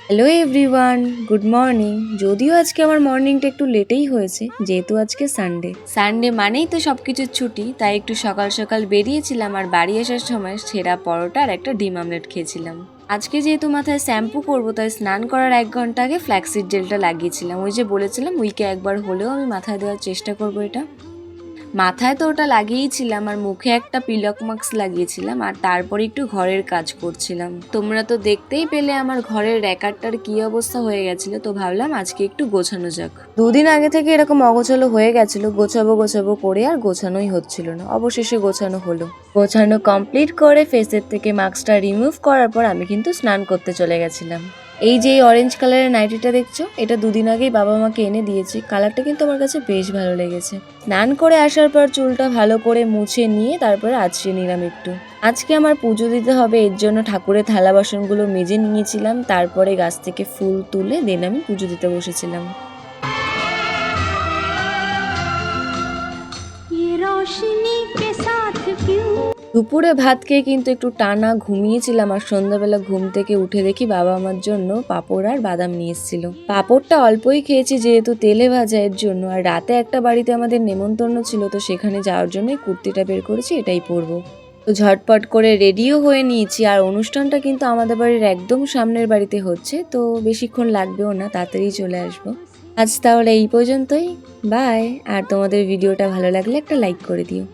Hello everyone, good morning. যদিও আজকে আমার মর্নিংটা একটু লেটেই হয়েছে, যেহেতু আজকে সানডে মানেই তো সব কিছুর ছুটি, তাই একটু সকাল সকাল বেরিয়েছিলাম। আর বাড়ি আসার সময় সেরা পরোটা আর একটা ডিম আমলেট খেয়েছিলাম। আজকে যেহেতু মাথায় শ্যাম্পু করবো, তাই স্নান করার 1 ঘন্টা আগে ফ্ল্যাক্সিড জেলটা লাগিয়েছিলাম। ওই যে বলেছিলাম উইকে একবার হলেও আমি মাথায় দেওয়ার চেষ্টা করবো এটা। মাথায় তো ওটা লাগিয়েছিলাম, আর মুখে একটা পিলক মাস্ক লাগিয়েছিলাম, আর তারপরে একটু ঘরের কাজ করছিলাম। তোমরা তো দেখতেই পেলে আমার ঘরের র্যাকারটার কি অবস্থা হয়ে গেছিল, তো ভাবলাম আজকে একটু গোছানো যাক। দুদিন আগে থেকে এরকম অগোছালো হয়ে গেছিল, গোছাবো গোছাবো করে আর গোছানোই হচ্ছিল না। অবশেষে গোছানো হলো। গোছানো কমপ্লিট করে ফেসের থেকে মাস্কটা রিমুভ করার পর আমি কিন্তু স্নান করতে চলে গেছিলাম। এই যে এই অরেঞ্জ কালারের নাইটিটা দেখছো, এটা দুদিন আগেই বাবা আমাকে এনে দিয়েছে। কালারটা কিন্তু আমার কাছে বেশ ভালো লেগেছে। স্নান করে আসার পর চুলটা ভালো করে মুছে নিয়ে তারপরে আঁচড়ে নিলাম একটু। আজকে আমার পুজো দিতে হবে, এর জন্য ঠাকুরের থালা বাসনগুলো মেজে নিয়েছিলাম। তারপরে গাছ থেকে ফুল তুলে দেন আমি পুজো দিতে বসেছিলাম। দুপুরে ভাত খেয়ে কিন্তু একটু টানা ঘুমিয়েছিলাম, আর সন্ধ্যাবেলা ঘুম থেকে উঠে দেখি বাবা আমার জন্য পাঁপড় আর বাদাম নিয়ে এসেছিল। পাঁপড়টা অল্পই খেয়েছি, যেহেতু তেলে ভাজা এর জন্য। আর রাতে একটা বাড়িতে আমাদের নেমন্তন্ন ছিল, তো সেখানে যাওয়ার জন্য কুর্তিটা বের করেছি, এটাই পরবো। তো ঝটপট করে রেডিও হয়ে নিয়েছি। আর অনুষ্ঠানটা কিন্তু আমাদের বাড়ির একদম সামনের বাড়িতে হচ্ছে, তো বেশিক্ষণ লাগবেও না, তাড়াতাড়ি চলে আসবো। আজ তাহলে এই পর্যন্তই, বাই। আর তোমাদের ভিডিওটা ভালো লাগলে একটা লাইক করে দিও।